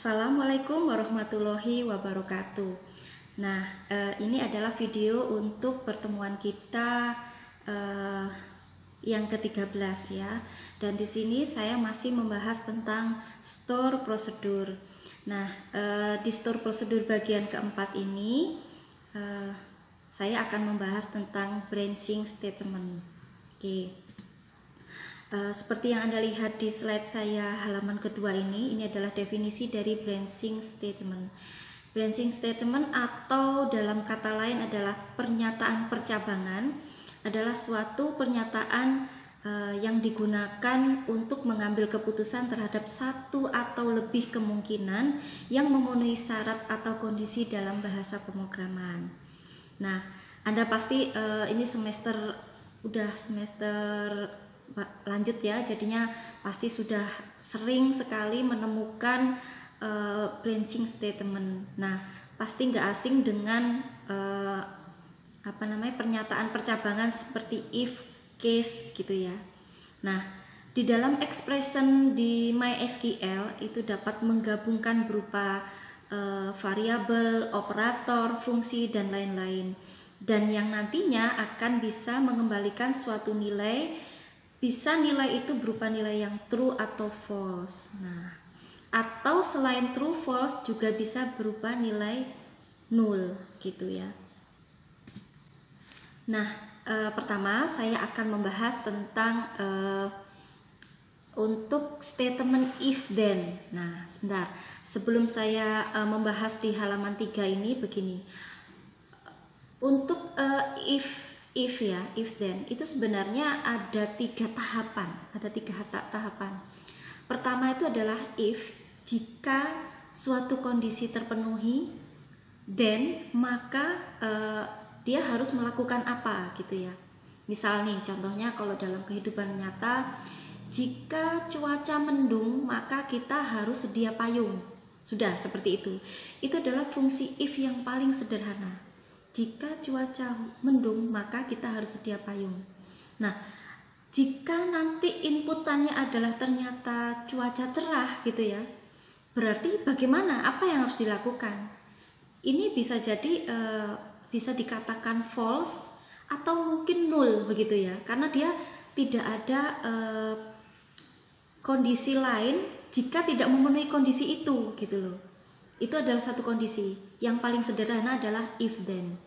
Assalamualaikum warahmatullahi wabarakatuh. Nah, ini adalah video untuk pertemuan kita yang ke-13 ya. Dan di sini saya masih membahas tentang store prosedur. Nah, di store prosedur bagian keempat ini saya akan membahas tentang branching statement. Oke. Seperti yang Anda lihat di slide saya halaman kedua ini adalah definisi dari branching statement. Branching statement atau dalam kata lain adalah pernyataan percabangan, adalah suatu pernyataan yang digunakan untuk mengambil keputusan terhadap satu atau lebih kemungkinan yang memenuhi syarat atau kondisi dalam bahasa pemrograman. Nah, Anda pasti ini semester lanjut ya, jadinya pasti sudah sering sekali menemukan branching statement. Nah, pasti nggak asing dengan pernyataan percabangan seperti if, case gitu ya. Nah, di dalam expression di MySQL itu dapat menggabungkan berupa variabel, operator, fungsi dan lain-lain. Dan yang nantinya akan bisa mengembalikan suatu nilai. Bisa nilai itu berupa nilai yang true atau false. Nah, atau selain true false juga bisa berupa nilai null gitu ya. Nah, pertama saya akan membahas tentang untuk statement if then. Nah, sebentar. Sebelum saya membahas di halaman 3 ini begini. Untuk if then itu sebenarnya ada tiga tahapan. Pertama itu adalah if, jika suatu kondisi terpenuhi, then maka dia harus melakukan apa gitu ya. Misal nih contohnya kalau dalam kehidupan nyata, jika cuaca mendung maka kita harus sedia payung. Sudah seperti itu. Itu adalah fungsi if yang paling sederhana. Jika cuaca mendung maka kita harus sedia payung. Nah, jika nanti inputannya adalah ternyata cuaca cerah gitu ya, berarti bagaimana? Apa yang harus dilakukan? Ini bisa jadi bisa dikatakan false atau mungkin null begitu ya, karena dia tidak ada kondisi lain jika tidak memenuhi kondisi itu gitu loh. Itu adalah satu kondisi. Yang paling sederhana adalah if then.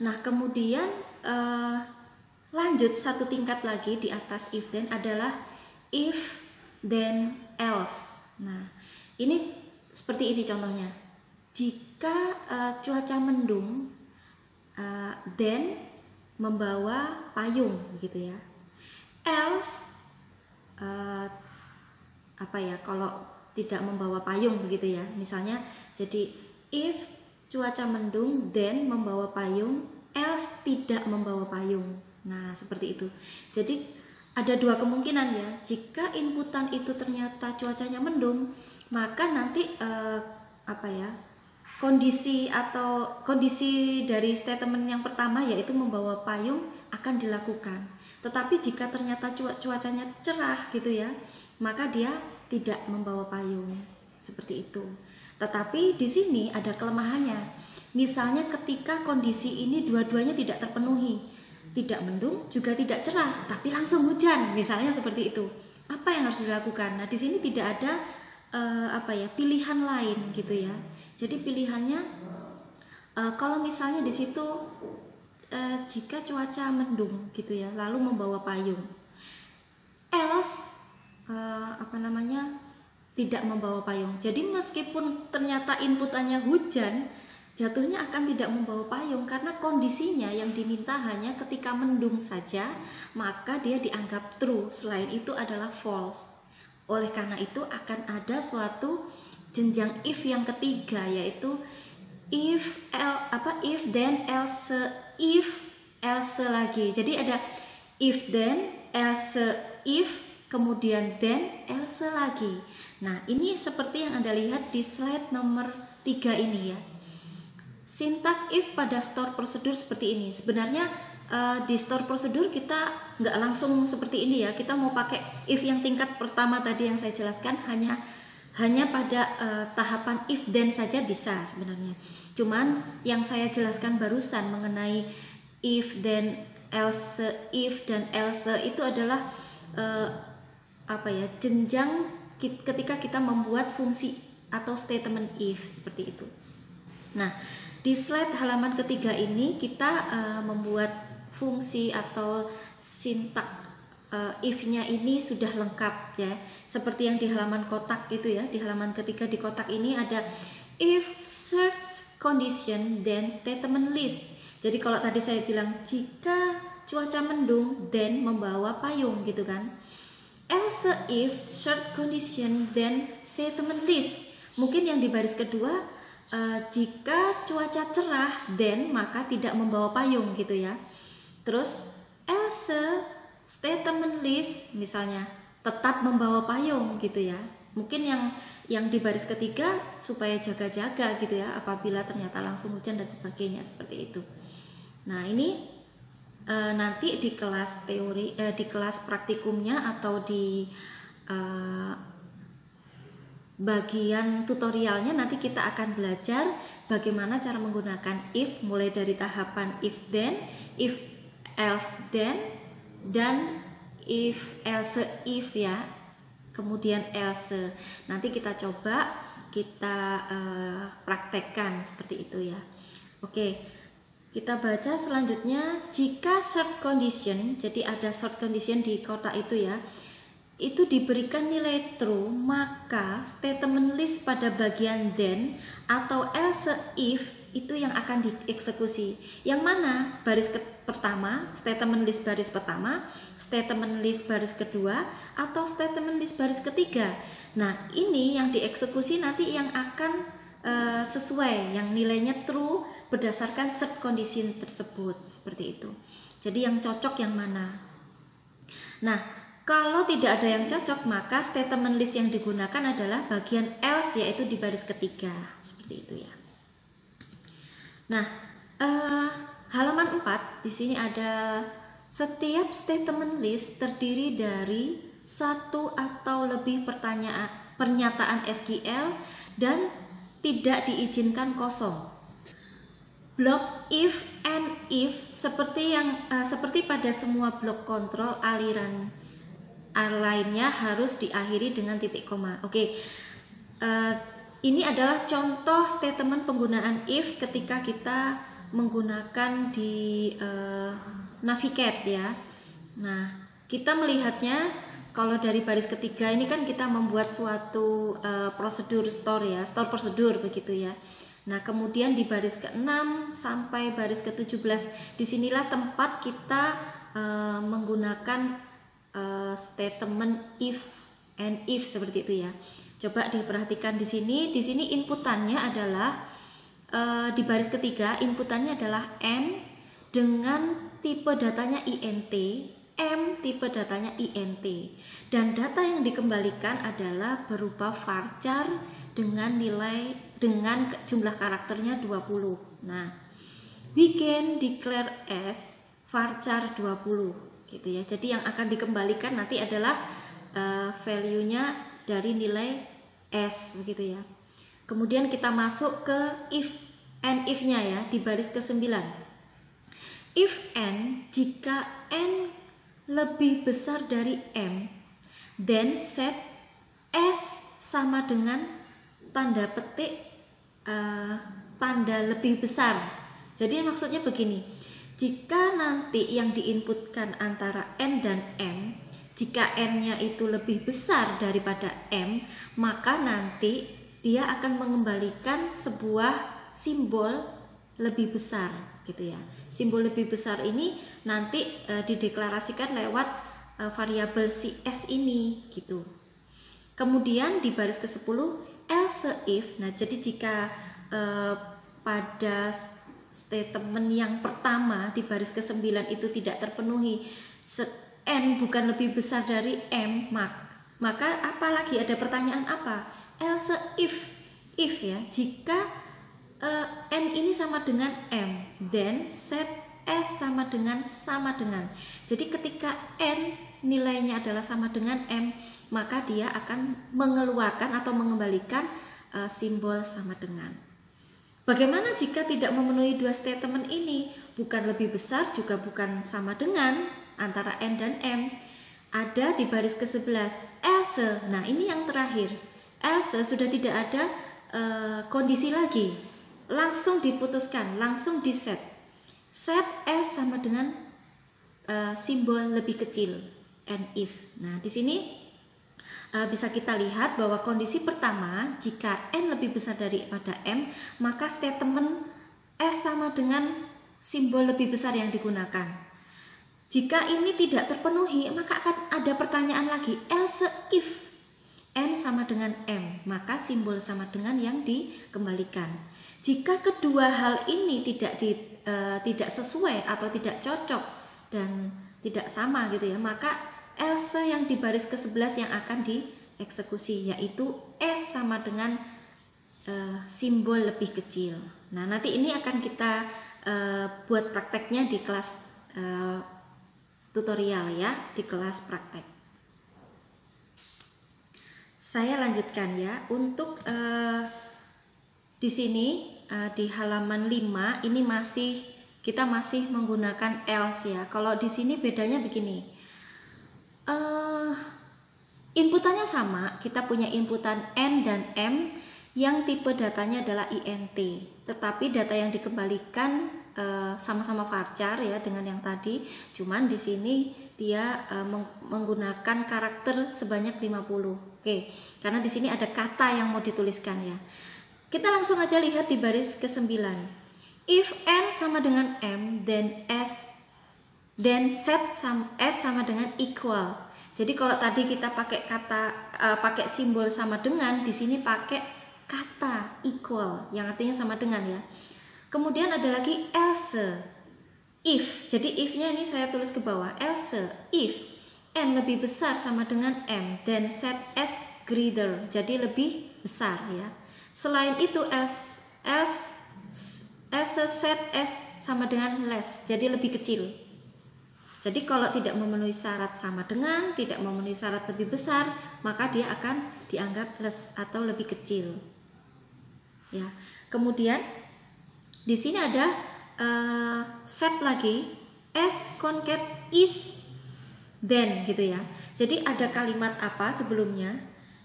Nah, kemudian lanjut satu tingkat lagi di atas if then adalah if then else. Nah, ini seperti ini contohnya. Jika cuaca mendung, then membawa payung gitu ya. Else kalau tidak membawa payung begitu ya. Misalnya jadi if cuaca mendung then membawa payung, else tidak membawa payung. Nah, seperti itu. Jadi ada dua kemungkinan ya. Jika inputan itu ternyata cuacanya mendung, maka nanti kondisi dari statement yang pertama yaitu membawa payung akan dilakukan. Tetapi jika ternyata cuacanya cerah gitu ya, maka dia tidak membawa payung. Seperti itu. Tetapi di sini ada kelemahannya. Misalnya ketika kondisi ini dua-duanya tidak terpenuhi, tidak mendung juga tidak cerah, tapi langsung hujan, misalnya seperti itu. Apa yang harus dilakukan? Nah, di sini tidak ada pilihan lain gitu ya. Jadi pilihannya kalau misalnya di situ jika cuaca mendung gitu ya, lalu membawa payung. Else tidak membawa payung. Jadi meskipun ternyata inputannya hujan, jatuhnya akan tidak membawa payung karena kondisinya yang diminta hanya ketika mendung saja, maka dia dianggap true. Selain itu adalah false. Oleh karena itu akan ada suatu jenjang if yang ketiga, yaitu if then else, if else lagi. Jadi ada if then else if, kemudian then else lagi. Nah, ini seperti yang Anda lihat di slide nomor 3 ini ya. Sintak if pada store prosedur seperti ini. Sebenarnya di store prosedur kita nggak langsung seperti ini ya. Kita mau pakai if yang tingkat pertama tadi yang saya jelaskan, hanya hanya pada tahapan if then saja bisa sebenarnya. Cuman yang saya jelaskan barusan mengenai if then else, if dan else itu adalah jenjang ketika kita membuat fungsi atau statement if seperti itu. Nah, di slide halaman ketiga ini kita membuat fungsi atau sintak if-nya ini sudah lengkap ya. Seperti yang di halaman kotak itu ya. Di halaman ketiga di kotak ini ada if search condition then statement list. Jadi kalau tadi saya bilang jika cuaca mendung then membawa payung gitu kan. Else if search condition then statement list. Mungkin yang di baris kedua jika cuaca cerah then maka tidak membawa payung gitu ya. Terus else statement list misalnya tetap membawa payung gitu ya. Mungkin yang di baris ketiga supaya jaga-jaga gitu ya apabila ternyata langsung hujan dan sebagainya seperti itu. Nah, ini nanti di kelas teori di kelas praktikumnya atau di bagian tutorialnya nanti kita akan belajar bagaimana cara menggunakan if mulai dari tahapan if then, if else then, dan if else if ya, kemudian else. Nanti kita coba kita praktekkan seperti itu ya. Oke, kita baca selanjutnya. Jika short condition, jadi ada short condition di kotak itu ya, itu diberikan nilai true, maka statement list pada bagian then atau else if itu yang akan dieksekusi. Yang mana? Baris pertama, statement list baris pertama, statement list baris kedua, atau statement list baris ketiga. Nah, ini yang dieksekusi nanti yang akan sesuai, yang nilainya true berdasarkan set condition tersebut, seperti itu. Jadi yang cocok yang mana? Nah, kalau tidak ada yang cocok, maka statement list yang digunakan adalah bagian else, yaitu di baris ketiga, seperti itu ya. Nah, halaman 4 di sini ada setiap statement list terdiri dari satu atau lebih pernyataan SQL dan tidak diizinkan kosong. Blok if and if seperti pada semua blok kontrol aliran lainnya harus diakhiri dengan titik koma. Oke. Ini adalah contoh statement penggunaan if ketika kita menggunakan di Navigate ya. Nah, kita melihatnya kalau dari baris ketiga ini kan kita membuat suatu prosedur store ya, store prosedur begitu ya. Nah, kemudian di baris ke-6 sampai baris ke-17 disinilah tempat kita menggunakan statement if and if seperti itu ya. Coba diperhatikan di sini inputannya adalah di baris ketiga inputannya adalah n dengan tipe datanya int, m tipe datanya int, dan data yang dikembalikan adalah berupa varchar dengan jumlah karakternya 20. Nah, we can declare as varchar 20 gitu ya. Jadi yang akan dikembalikan nanti adalah value-nya dari nilai S begitu ya. Kemudian kita masuk ke if and if-nya ya di baris ke-9. If n jika n lebih besar dari m, then set S sama dengan tanda petik tanda lebih besar. Jadi maksudnya begini. Jika nanti yang diinputkan antara n dan m, jika n-nya itu lebih besar daripada m, maka nanti dia akan mengembalikan sebuah simbol lebih besar gitu ya. Simbol lebih besar ini nanti dideklarasikan lewat variabel si s ini gitu. Kemudian di baris ke-10 else if. Nah, jadi jika pada statement yang pertama di baris ke-9 itu tidak terpenuhi, n bukan lebih besar dari m, maka apalagi ada pertanyaan apa? Else if ya, jika n ini sama dengan m, then set S sama dengan. Jadi ketika N nilainya adalah sama dengan M, maka dia akan mengeluarkan atau mengembalikan simbol sama dengan. Bagaimana jika tidak memenuhi dua statement ini? Bukan lebih besar juga bukan sama dengan antara N dan M. Ada di baris ke-11 else. Nah ini yang terakhir, else sudah tidak ada kondisi lagi, langsung diputuskan, langsung di set S sama dengan simbol lebih kecil, and if. Nah di sini bisa kita lihat bahwa kondisi pertama, jika N lebih besar daripada M, maka statement S sama dengan simbol lebih besar yang digunakan. Jika ini tidak terpenuhi, maka akan ada pertanyaan lagi, else if N sama dengan M, maka simbol sama dengan yang dikembalikan. Jika kedua hal ini tidak sesuai atau tidak cocok dan tidak sama gitu ya, maka else yang di baris ke-11 yang akan dieksekusi, yaitu S sama dengan simbol lebih kecil. Nah nanti ini akan kita buat prakteknya di kelas tutorial ya, di kelas praktek. Saya lanjutkan ya, untuk di sini di halaman 5 ini kita masih menggunakan else ya. Kalau di sini bedanya begini, inputannya sama, kita punya inputan N dan M yang tipe datanya adalah int, tetapi data yang dikembalikan sama-sama varchar ya dengan yang tadi, cuman di sini dia menggunakan karakter sebanyak 50. Oke, karena di sini ada kata yang mau dituliskan ya. Kita langsung aja lihat di baris ke-9. If N sama dengan M, then set S sama dengan equal. Jadi kalau tadi kita pakai pakai simbol sama dengan, di sini pakai kata equal yang artinya sama dengan ya. Kemudian ada lagi else, if. Jadi if-nya ini saya tulis ke bawah. Else, if N lebih besar sama dengan M, then set S greater. Jadi lebih besar ya. Selain itu else set S sama dengan less. Jadi lebih kecil. Jadi kalau tidak memenuhi syarat sama dengan, tidak memenuhi syarat lebih besar, maka dia akan dianggap less atau lebih kecil. Ya. Kemudian di sini ada set lagi S concat is then gitu ya. Jadi ada kalimat apa sebelumnya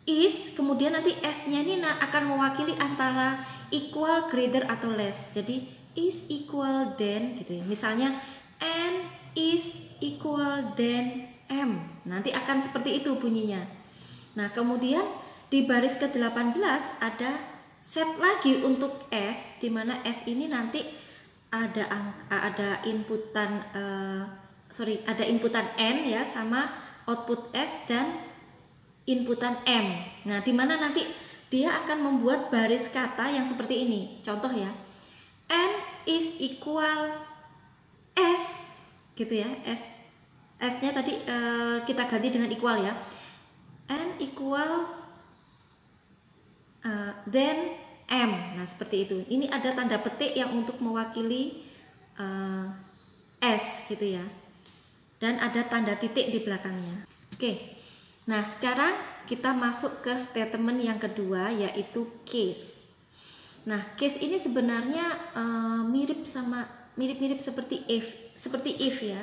is, kemudian nanti S-nya ini akan mewakili antara equal, greater atau less. Jadi is equal than gitu ya. Misalnya N is equal than M. Nanti akan seperti itu bunyinya. Nah, kemudian di baris ke-18 ada set lagi untuk S, di mana S ini nanti ada inputan N ya, sama output S dan inputan M. Nah, di mana nanti dia akan membuat baris kata yang seperti ini. Contoh ya, N is equal S gitu ya. S-nya tadi kita ganti dengan equal ya. N equal then M. Nah seperti itu. Ini ada tanda petik yang untuk mewakili S gitu ya. Dan ada tanda titik di belakangnya. Oke. Nah sekarang kita masuk ke statement yang kedua, yaitu case. Nah case ini sebenarnya mirip seperti if ya.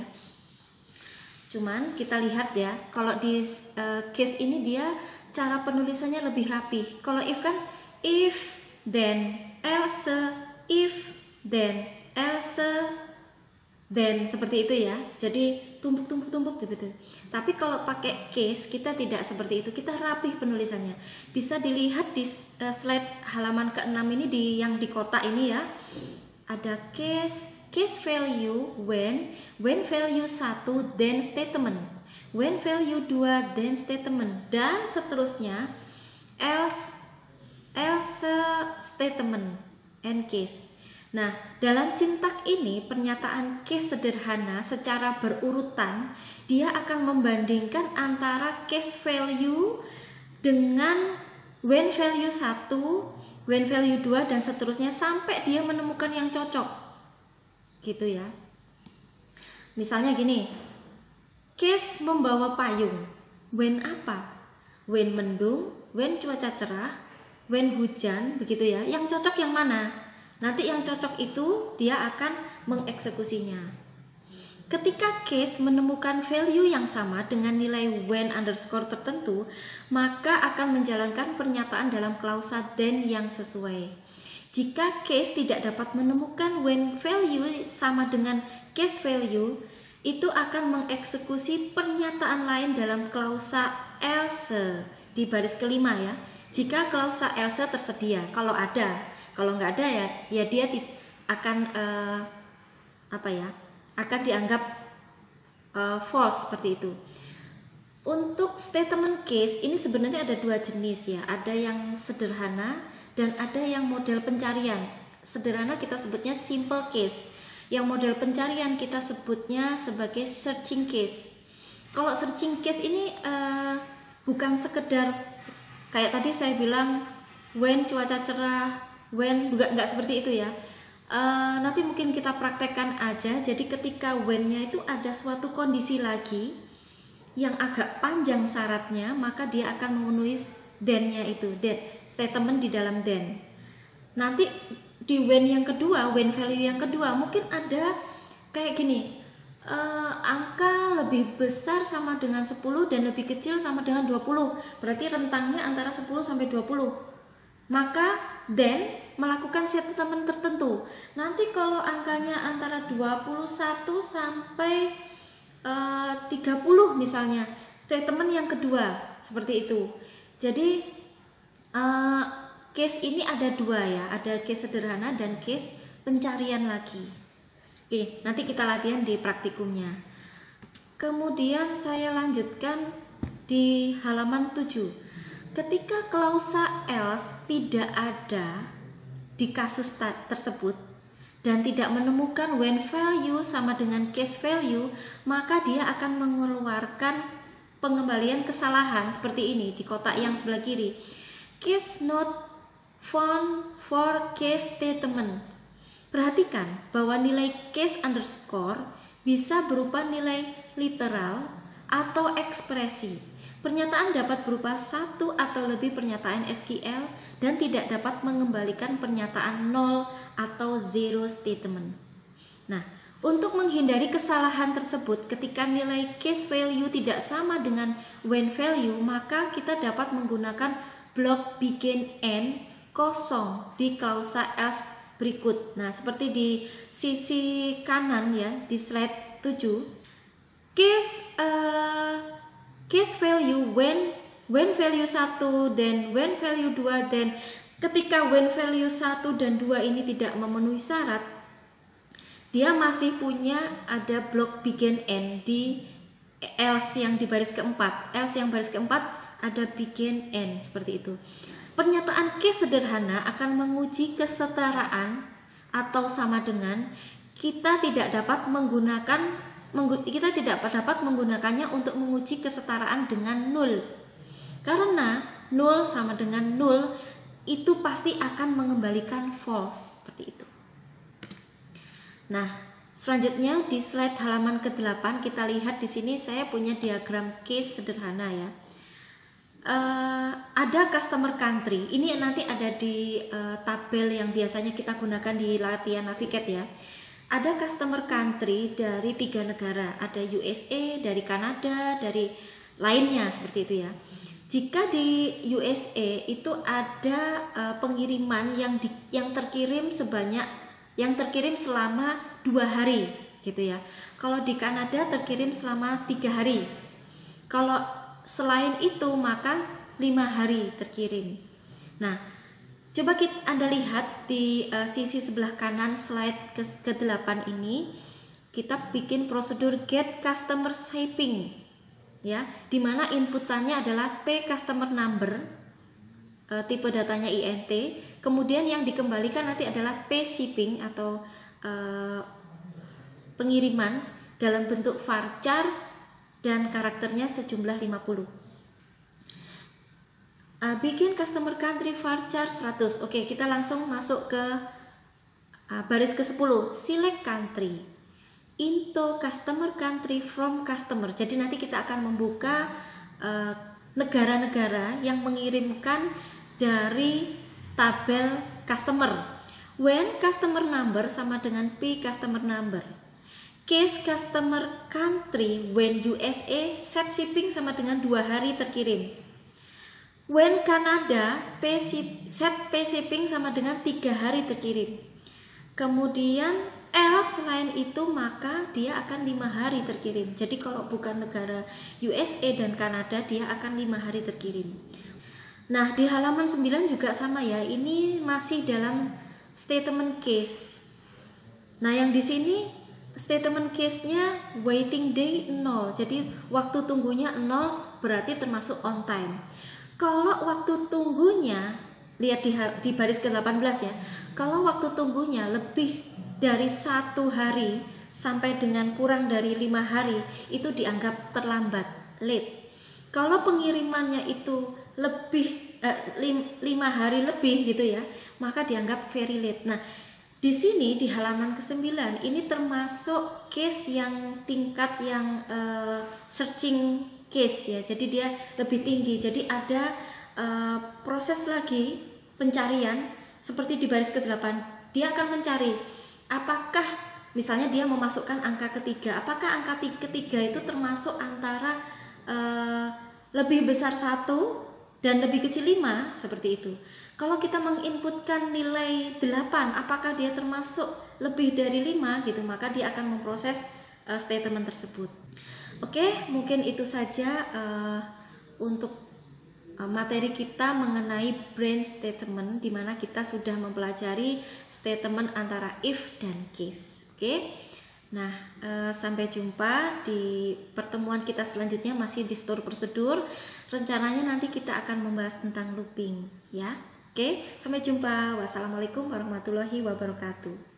Cuman kita lihat ya, kalau di case ini dia cara penulisannya lebih rapi. Kalau if kan if then else, if then else, then seperti itu ya. Jadi tumpuk gitu. Tapi kalau pakai case kita tidak seperti itu. Kita rapih penulisannya. Bisa dilihat di slide halaman ke-6 ini yang di kotak ini ya. Ada case value when value 1 then statement. When value 2 then statement, dan seterusnya else statement and case. Nah, dalam sintak ini pernyataan case sederhana secara berurutan dia akan membandingkan antara case value dengan when value 1, when value 2 dan seterusnya sampai dia menemukan yang cocok. Gitu ya. Misalnya gini, case membawa payung. When apa? When mendung, when cuaca cerah, when hujan, begitu ya. Yang cocok yang mana? Nanti yang cocok itu dia akan mengeksekusinya. Ketika case menemukan value yang sama dengan nilai when underscore tertentu, maka akan menjalankan pernyataan dalam klausa then yang sesuai. Jika case tidak dapat menemukan when value sama dengan case value, itu akan mengeksekusi pernyataan lain dalam klausa else di baris kelima ya. Jika klausa else tersedia, kalau nggak ada ya dia akan akan dianggap false seperti itu. Untuk statement case ini sebenarnya ada dua jenis ya, ada yang sederhana dan ada yang model pencarian. Sederhana kita sebutnya simple case, yang model pencarian kita sebutnya sebagai searching case. Kalau searching case ini bukan sekedar kayak tadi saya bilang when cuaca cerah, when nggak seperti itu ya. Nanti mungkin kita praktekkan aja. Jadi ketika when-nya itu ada suatu kondisi lagi yang agak panjang syaratnya, maka dia akan memenuhi then-nya itu, that statement di dalam then. Nanti di when yang kedua, when value yang kedua mungkin ada kayak gini, angka lebih besar sama dengan 10 dan lebih kecil sama dengan 20. Berarti rentangnya antara 10 sampai 20. Maka then melakukan statement tertentu. Nanti kalau angkanya antara 21 sampai 30 misalnya, statement yang kedua seperti itu. Jadi case ini ada dua ya, ada case sederhana dan case pencarian lagi. Oke, nanti kita latihan di praktikumnya. Kemudian saya lanjutkan di halaman 7. Ketika klausa else tidak ada di kasus tersebut dan tidak menemukan when value sama dengan case value, maka dia akan mengeluarkan pengembalian kesalahan seperti ini di kotak yang sebelah kiri. Case not found for case statement. Perhatikan bahwa nilai case underscore bisa berupa nilai literal atau ekspresi. Pernyataan dapat berupa satu atau lebih pernyataan SQL dan tidak dapat mengembalikan pernyataan nol atau zero statement. Nah, untuk menghindari kesalahan tersebut ketika nilai case value tidak sama dengan when value, maka kita dapat menggunakan blok begin end kosong di klausa else berikut. Nah, seperti di sisi kanan ya, di slide 7. Case value when value 1 dan when value 2, dan ketika when value 1 dan 2 ini tidak memenuhi syarat, dia masih punya ada blok begin end di else yang di baris keempat. Else yang baris keempat ada begin end seperti itu. Pernyataan case sederhana akan menguji kesetaraan atau sama dengan kita tidak dapat menggunakannya untuk menguji kesetaraan dengan nul. Karena nul sama dengan nul itu pasti akan mengembalikan false seperti itu. Nah, selanjutnya di slide halaman ke-8 kita lihat di sini saya punya diagram case sederhana ya. Ada customer country. Ini nanti ada di tabel yang biasanya kita gunakan di latihan Navigate ya. Ada customer country dari 3 negara, ada USA, dari Kanada, dari lainnya seperti itu ya. Jika di USA itu ada pengiriman yang terkirim selama 2 hari gitu ya. Kalau di Kanada terkirim selama 3 hari. Kalau selain itu maka 5 hari terkirim. Nah, coba Anda lihat di sisi sebelah kanan slide ke-8 ini, kita bikin prosedur get customer shipping ya, dimana inputannya adalah P customer number, tipe datanya INT, kemudian yang dikembalikan nanti adalah P shipping atau pengiriman dalam bentuk varchar dan karakternya sejumlah 50. Bikin customer country varchar 100. Oke, kita langsung masuk ke baris ke-10, select country. into customer country from customer. Jadi nanti kita akan membuka negara-negara yang mengirimkan dari tabel customer. When customer number sama dengan P customer number. Case customer country when USA, set shipping sama dengan 2 hari terkirim. When Canada, set pay shipping sama dengan 3 hari terkirim. Kemudian else selain itu maka dia akan 5 hari terkirim. Jadi kalau bukan negara USA dan Kanada dia akan 5 hari terkirim. Nah di halaman 9 juga sama ya. Ini masih dalam statement case. Nah yang di sini statement case-nya waiting day 0. Jadi waktu tunggunya 0 berarti termasuk on time. Kalau waktu tunggunya, lihat di baris ke-18 ya. Kalau waktu tunggunya lebih dari 1 hari sampai dengan kurang dari 5 hari, itu dianggap terlambat, late. Kalau pengirimannya itu lebih 5 hari lebih gitu ya, maka dianggap very late. Nah, di sini di halaman ke-9 ini termasuk case yang tingkat yang searching case ya. Jadi dia lebih tinggi. Jadi ada proses lagi pencarian seperti di baris ke-8. Dia akan mencari apakah misalnya dia memasukkan angka ketiga. Apakah angka ketiga itu termasuk antara lebih besar 1 dan lebih kecil 5 seperti itu. Kalau kita menginputkan nilai 8, apakah dia termasuk lebih dari 5 gitu, maka dia akan memproses statement tersebut. Oke, mungkin itu saja untuk materi kita mengenai branch statement, di mana kita sudah mempelajari statement antara if dan case. Oke. Nah, sampai jumpa di pertemuan kita selanjutnya masih di store prosedur. Rencananya nanti kita akan membahas tentang looping ya. Oke, sampai jumpa. Wassalamualaikum warahmatullahi wabarakatuh.